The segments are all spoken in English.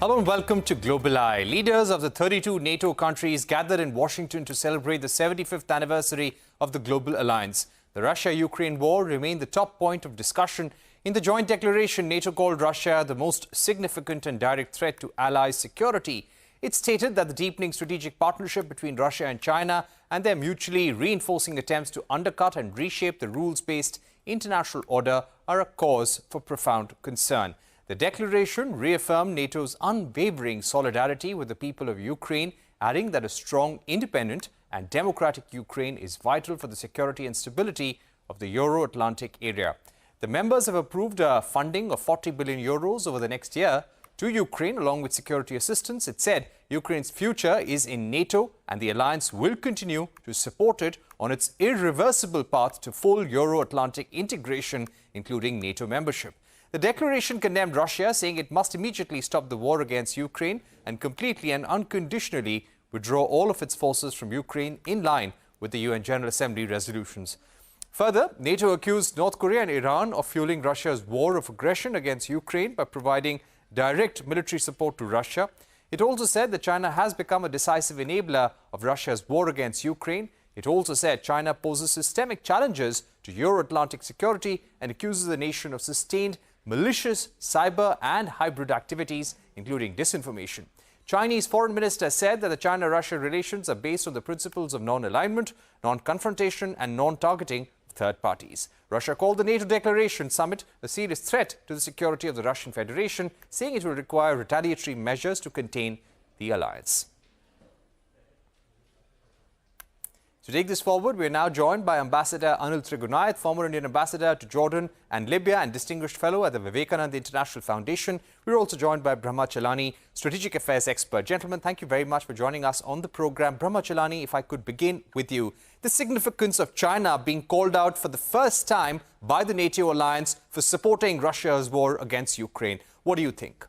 Hello and welcome to Global Eye. Leaders of the 32 NATO countries gathered in Washington to celebrate the 75th anniversary of the global alliance. The Russia-Ukraine war remained the top point of discussion. In the joint declaration, NATO called Russia the most significant and direct threat to allies' security. It stated that the deepening strategic partnership between Russia and China and their mutually reinforcing attempts to undercut and reshape the rules-based international order are a cause for profound concern. The declaration reaffirmed NATO's unwavering solidarity with the people of Ukraine, adding that a strong, independent and democratic Ukraine is vital for the security and stability of the Euro-Atlantic area. The members have approved a funding of 40 billion euros over the next year to Ukraine, along with security assistance. It said Ukraine's future is in NATO and the alliance will continue to support it on its irreversible path to full Euro-Atlantic integration, including NATO membership. The declaration condemned Russia, saying it must immediately stop the war against Ukraine and completely and unconditionally withdraw all of its forces from Ukraine in line with the UN General Assembly resolutions. Further, NATO accused North Korea and Iran of fueling Russia's war of aggression against Ukraine by providing direct military support to Russia. It also said that China has become a decisive enabler of Russia's war against Ukraine. It also said China poses systemic challenges to Euro-Atlantic security and accuses the nation of sustained malicious cyber and hybrid activities, including disinformation. Chinese foreign minister said that the China-Russia relations are based on the principles of non-alignment, non-confrontation and non-targeting of third parties. Russia called the NATO declaration summit a serious threat to the security of the Russian Federation, saying it will require retaliatory measures to contain the alliance. To take this forward, we are now joined by Ambassador Anil Trigunayat, former Indian ambassador to Jordan and Libya and distinguished fellow at the Vivekananda International Foundation. We are also joined by Brahma Chalani, strategic affairs expert. Gentlemen, thank you very much for joining us on the program. Brahma Chalani, if I could begin with you. The significance of China being called out for the first time by the NATO alliance for supporting Russia's war against Ukraine. What do you think?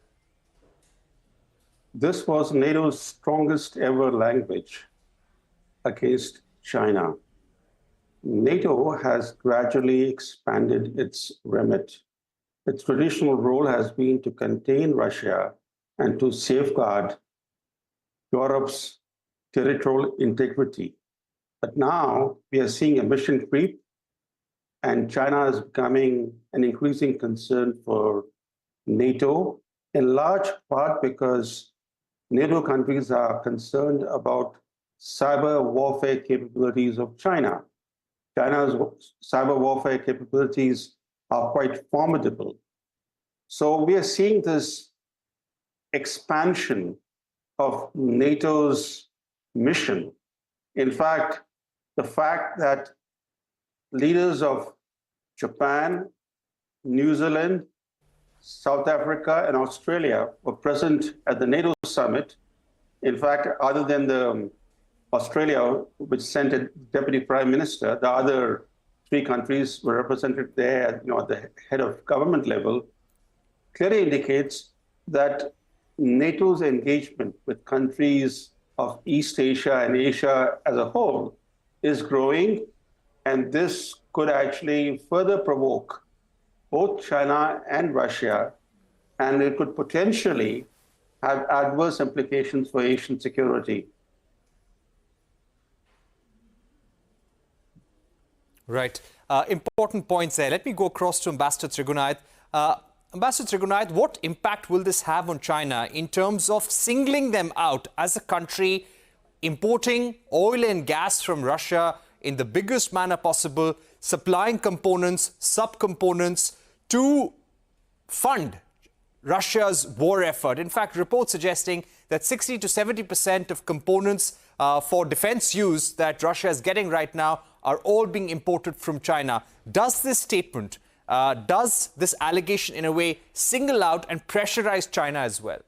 This was NATO's strongest ever language against China. NATO has gradually expanded its remit. Its traditional role has been to contain Russia and to safeguard Europe's territorial integrity. But now we are seeing a mission creep, and China is becoming an increasing concern for NATO, in large part because NATO countries are concerned about cyber warfare capabilities of China. China's cyber warfare capabilities are quite formidable. So we are seeing this expansion of NATO's mission. In fact, the fact that leaders of Japan, New Zealand, South Africa, and Australia were present at the NATO summit. In fact, other than the Australia, which sent a deputy prime minister, the other three countries were represented there, at the head of government level, clearly indicates that NATO's engagement with countries of East Asia and Asia as a whole is growing, and this could actually further provoke both China and Russia, and it could potentially have adverse implications for Asian security. Right. Important points there. Let me go across to Ambassador Trigunayat. Ambassador Trigunayat, what impact will this have on China in terms of singling them out as a country importing oil and gas from Russia in the biggest manner possible, supplying components, subcomponents to fund Russia's war effort? In fact, reports suggesting that 60 to 70% of components for defense use that Russia is getting right now are all being imported from China. Does this statement, does this allegation in a way single out and pressurize China as well?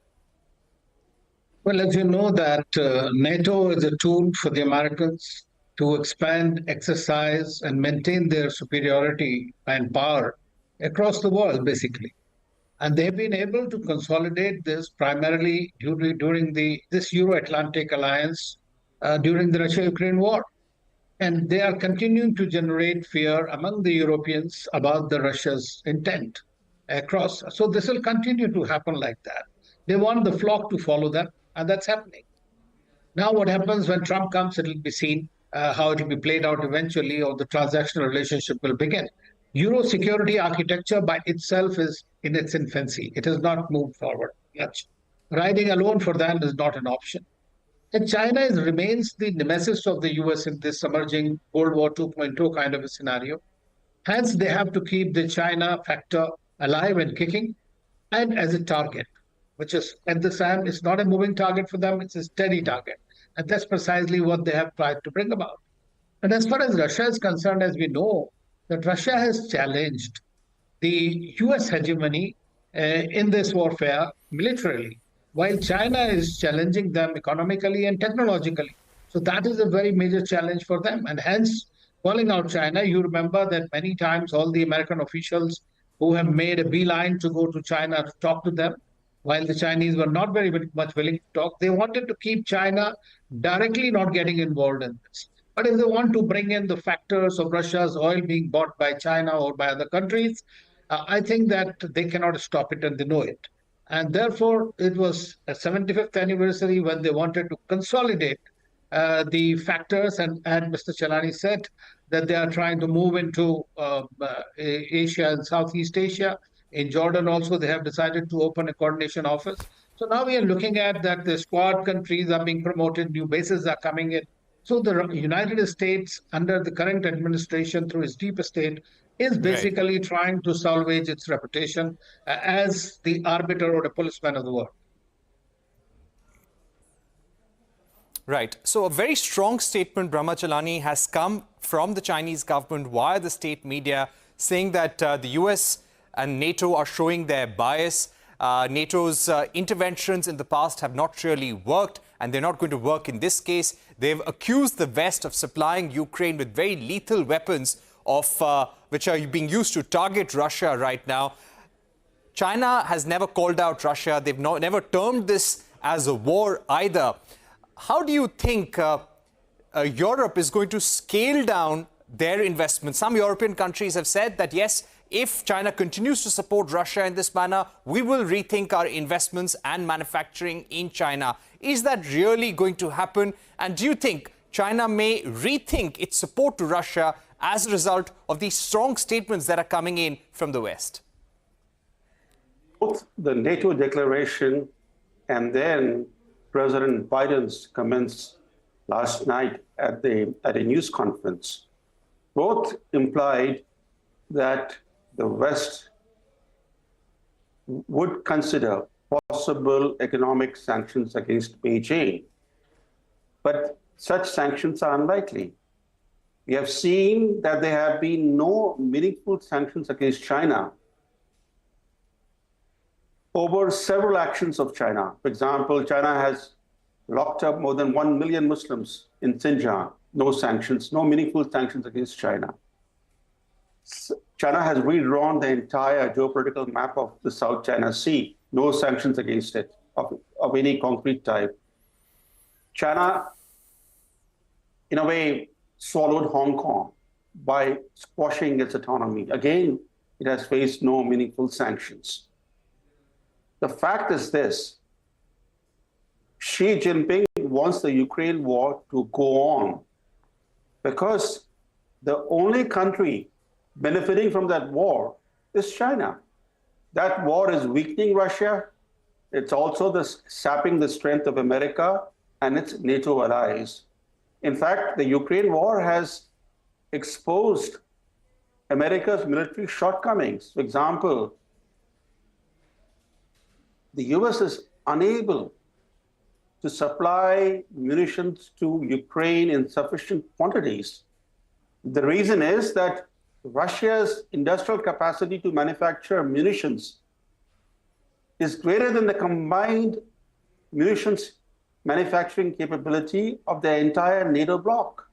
Well, as you know that NATO is a tool for the Americans to expand, exercise, and maintain their superiority and power across the world, basically. And they've been able to consolidate this primarily during this Euro-Atlantic alliance during the Russia-Ukraine war. And they are continuing to generate fear among the Europeans about the Russia's intent across. So this will continue to happen like that. They want the flock to follow them, and that's happening. Now, what happens when Trump comes, it'll be seen how it will be played out eventually, or the transactional relationship will begin. Euro security architecture by itself is in its infancy. It has not moved forward much. Riding alone for that is not an option. And China remains the nemesis of the US in this emerging Cold War 2.0 kind of a scenario. Hence, they have to keep the China factor alive and kicking and as a target, which is at this time, it's not a moving target for them, it's a steady target. And that's precisely what they have tried to bring about. And as far as Russia is concerned, as we know, that Russia has challenged the US hegemony in this warfare militarily, while China is challenging them economically and technologically. So that is a very major challenge for them. And hence, calling out China, you remember that many times all the American officials who have made a beeline to go to China to talk to them, while the Chinese were not very much willing to talk, they wanted to keep China directly not getting involved in this. But if they want to bring in the factors of Russia's oil being bought by China or by other countries, I think that they cannot stop it and they know it. And therefore, it was a 75th anniversary when they wanted to consolidate the factors. And Mr. Chalani said that they are trying to move into Asia and Southeast Asia. In Jordan also, they have decided to open a coordination office. So now we are looking at that the Quad countries are being promoted, new bases are coming in. So the United States, under the current administration through its deep state, is basically trying to salvage its reputation as the arbiter or the policeman of the world. Right. So a very strong statement, Brahmachalani, has come from the Chinese government via the state media saying that the US and NATO are showing their bias. NATO's interventions in the past have not really worked, and they're not going to work in this case. They've accused the West of supplying Ukraine with very lethal weapons which are being used to target Russia right now. China has never called out Russia. They've never termed this as a war either. How do you think Europe is going to scale down their investments? Some European countries have said that, yes, if China continues to support Russia in this manner, we will rethink our investments and manufacturing in China. Is that really going to happen? And do you think China may rethink its support to Russia as a result of these strong statements that are coming in from the West? Both the NATO declaration and then President Biden's comments last night at a news conference both implied that the West would consider possible economic sanctions against Beijing. But such sanctions are unlikely. We have seen that there have been no meaningful sanctions against China over several actions of China. For example, China has locked up more than 1 million Muslims in Xinjiang. No sanctions, no meaningful sanctions against China. China has redrawn the entire geopolitical map of the South China Sea. No sanctions against it of any concrete type. China, in a way, swallowed Hong Kong by squashing its autonomy. Again, it has faced no meaningful sanctions. The fact is this: Xi Jinping wants the Ukraine war to go on because the only country benefiting from that war is China. That war is weakening Russia. It's also sapping the strength of America and its NATO allies. In fact, the Ukraine war has exposed America's military shortcomings. For example, the US is unable to supply munitions to Ukraine in sufficient quantities. The reason is that Russia's industrial capacity to manufacture munitions is greater than the combined munitions manufacturing capability of the entire NATO bloc.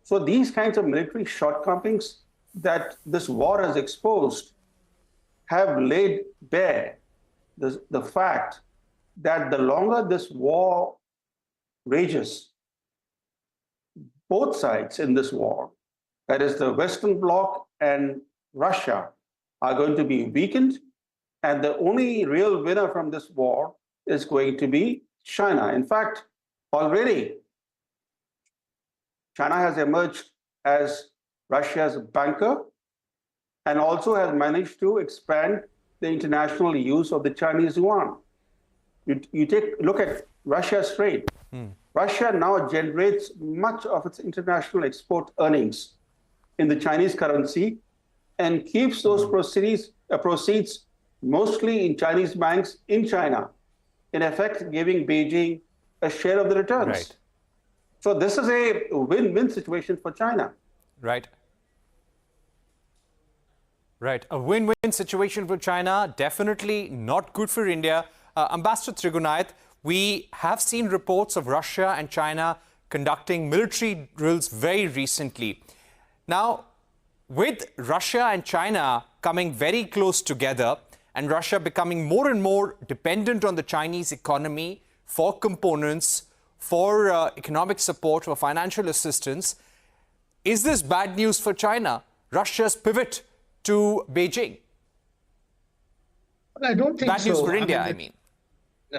So these kinds of military shortcomings that this war has exposed have laid bare the fact that the longer this war rages, both sides in this war, that is the Western Bloc and Russia, are going to be weakened. And the only real winner from this war is going to be China. In fact, already China has emerged as Russia's banker and also has managed to expand the international use of the Chinese yuan. You take a look at Russia's trade. Russia now generates much of its international export earnings in the Chinese currency and keeps those proceeds mostly in Chinese banks in China, in effect giving Beijing a share of the returns. Right. So this is a win-win situation for China. Right. Right. A win-win situation for China, definitely not good for India. Ambassador Trigunayat, we have seen reports of Russia and China conducting military drills very recently. Now, with Russia and China coming very close together and Russia becoming more and more dependent on the Chinese economy for components, for economic support, for financial assistance, is this bad news for China, Russia's pivot to Beijing? Well, I don't think so. Bad news for India, I mean.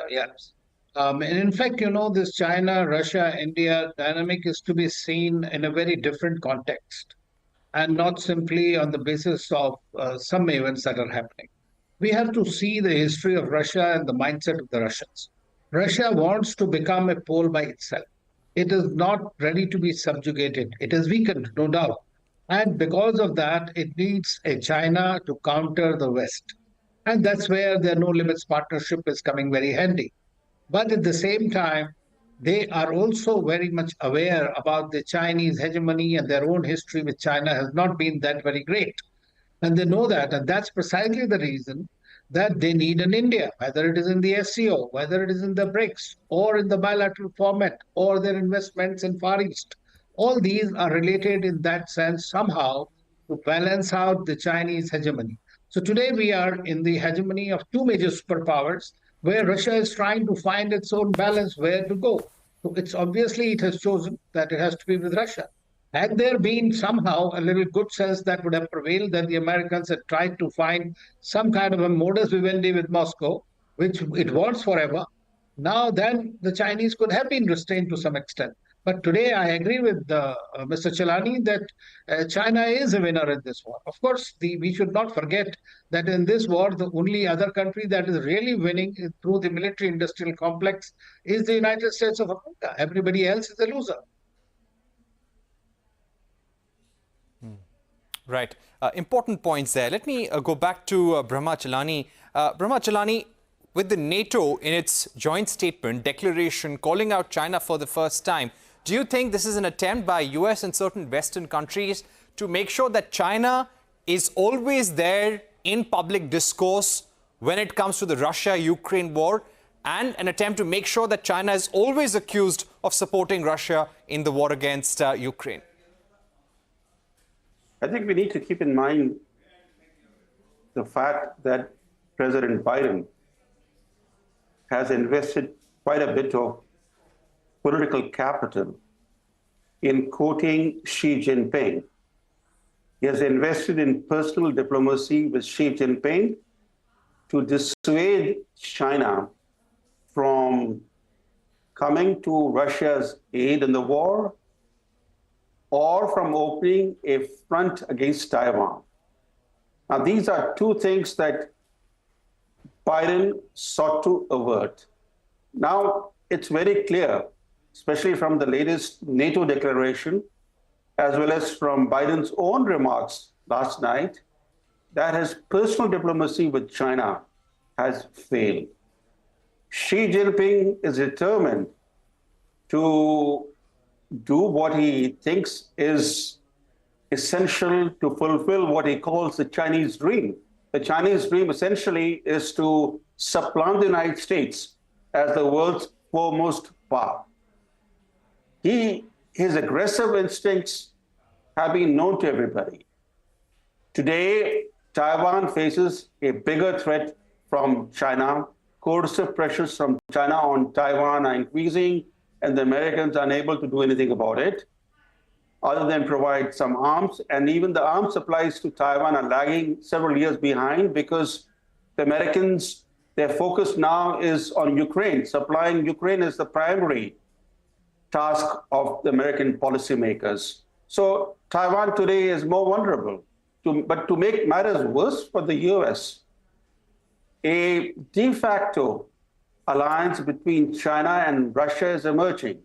Yes. And in fact, this China, Russia, India dynamic is to be seen in a very different context and not simply on the basis of some events that are happening. We have to see the history of Russia and the mindset of the Russians. Russia wants to become a pole by itself. It is not ready to be subjugated. It is weakened, no doubt. And because of that, it needs a China to counter the West. And that's where the no limits partnership is coming very handy. But at the same time, they are also very much aware about the Chinese hegemony, and their own history with China has not been that very great. And they know that. And that's precisely the reason that they need an India, whether it is in the SCO, whether it is in the BRICS, or in the bilateral format, or their investments in Far East. All these are related in that sense somehow to balance out the Chinese hegemony. So today we are in the hegemony of two major superpowers, where Russia is trying to find its own balance where to go. So it's obviously it has chosen that it has to be with Russia. Had there been somehow a little good sense that would have prevailed, that the Americans had tried to find some kind of a modus vivendi with Moscow, which it wants forever, now then the Chinese could have been restrained to some extent. But today I agree with Mr. Chelani that China is a winner in this war. Of course, we should not forget that in this war, the only other country that is really winning through the military-industrial complex is the United States of America. Everybody else is a loser. Right. Important points there. Let me go back to Brahma Chelani. Brahma Chelani, with the NATO in its joint statement, declaration, calling out China for the first time, do you think this is an attempt by US and certain Western countries to make sure that China is always there in public discourse when it comes to the Russia-Ukraine war, and an attempt to make sure that China is always accused of supporting Russia in the war against Ukraine? I think we need to keep in mind the fact that President Biden has invested quite a bit of political capital in quoting Xi Jinping. He has invested in personal diplomacy with Xi Jinping to dissuade China from coming to Russia's aid in the war or from opening a front against Taiwan. Now, these are two things that Biden sought to avert. Now, it's very clear, especially from the latest NATO declaration, as well as from Biden's own remarks last night, that his personal diplomacy with China has failed. Xi Jinping is determined to do what he thinks is essential to fulfill what he calls the Chinese dream. The Chinese dream essentially is to supplant the United States as the world's foremost power. His aggressive instincts have been known to everybody. Today, Taiwan faces a bigger threat from China. Coercive pressures from China on Taiwan are increasing, and the Americans are unable to do anything about it, other than provide some arms. And even the arms supplies to Taiwan are lagging several years behind because the Americans Their focus now is on Ukraine. Supplying Ukraine is the primary task of the American policymakers. So Taiwan today is more vulnerable. But to make matters worse for the US, a de facto alliance between China and Russia is emerging.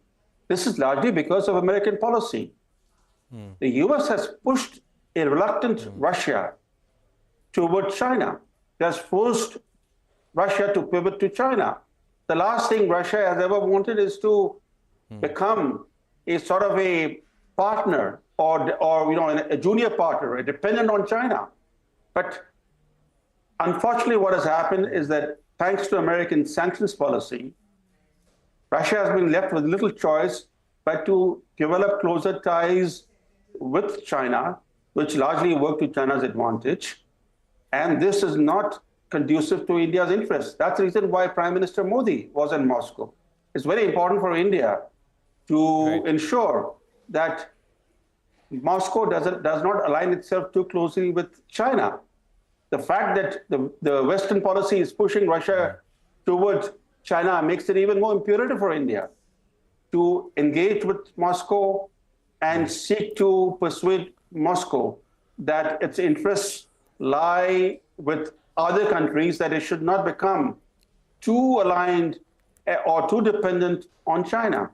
This is largely because of American policy. The US has pushed a reluctant Russia toward China. It has forced Russia to pivot to China. The last thing Russia has ever wanted is to become a sort of a partner or a junior partner, a dependent on China. But unfortunately, what has happened is that thanks to American sanctions policy, Russia has been left with little choice but to develop closer ties with China, which largely work to China's advantage. And this is not conducive to India's interests. That's the reason why Prime Minister Modi was in Moscow. It's very important for India to ensure that Moscow does not align itself too closely with China. The fact that the Western policy is pushing Russia towards China makes it even more imperative for India to engage with Moscow and seek to persuade Moscow that its interests lie with other countries, that it should not become too aligned or too dependent on China.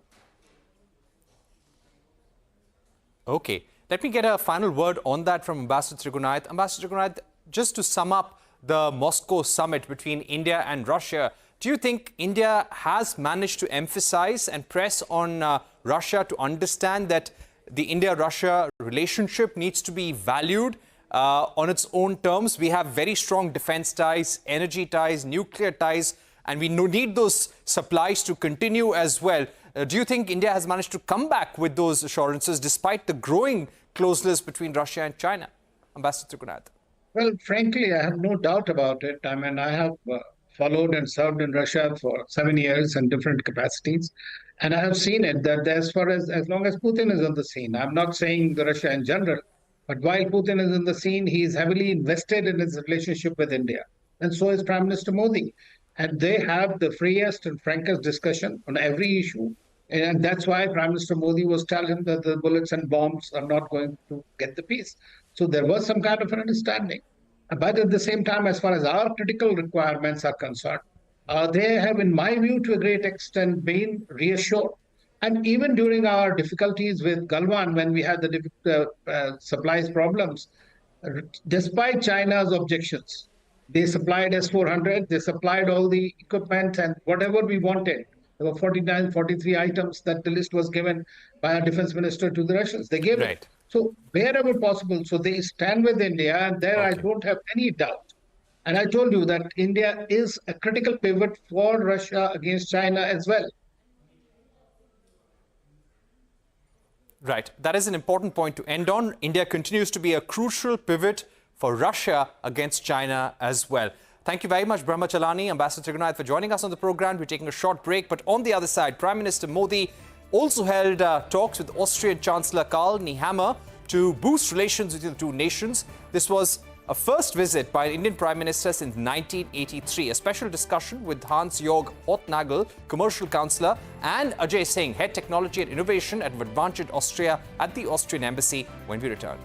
Okay, let me get a final word on that from Ambassador Trigunath. Ambassador Trigunath, just to sum up the Moscow summit between India and Russia, do you think India has managed to emphasize and press on Russia to understand that the India-Russia relationship needs to be valued on its own terms? We have very strong defense ties, energy ties, nuclear ties, and we need those supplies to continue as well. Do you think India has managed to come back with those assurances despite the growing closeness between Russia and China? Ambassador Trigunath. Well, frankly, I have no doubt about it. I mean, I have followed and served in Russia for 7 years in different capacities. And I have seen it that as long as Putin is on the scene, I'm not saying the Russia in general, but while Putin is in the scene, he is heavily invested in his relationship with India. And so is Prime Minister Modi. And they have the freest and frankest discussion on every issue. And that's why Prime Minister Modi was telling that the bullets and bombs are not going to get the peace. So there was some kind of an understanding. But at the same time, as far as our critical requirements are concerned, they have, in my view, to a great extent been reassured. And even during our difficulties with Galvan, when we had the supplies problems, despite China's objections, they supplied S-400, they supplied all the equipment and whatever we wanted. There were 49, 43 items that the list was given by our defense minister to the Russians. They gave it. So wherever possible, so they stand with India, and there I don't have any doubt. And I told you that India is a critical pivot for Russia against China as well. Right. That is an important point to end on. India continues to be a crucial pivot for Russia against China as well. Thank you very much, Brahma Chalani, Ambassador Trigunath, for joining us on the program. We're taking a short break. But on the other side, Prime Minister Modi also held talks with Austrian Chancellor Karl Nehammer to boost relations between the two nations. This was a first visit by an Indian Prime Minister since 1983. A special discussion with Hans-Jörg Hortnagel, Commercial Councillor, and Ajay Singh, Head Technology and Innovation at Advantage Austria at the Austrian Embassy, when we return.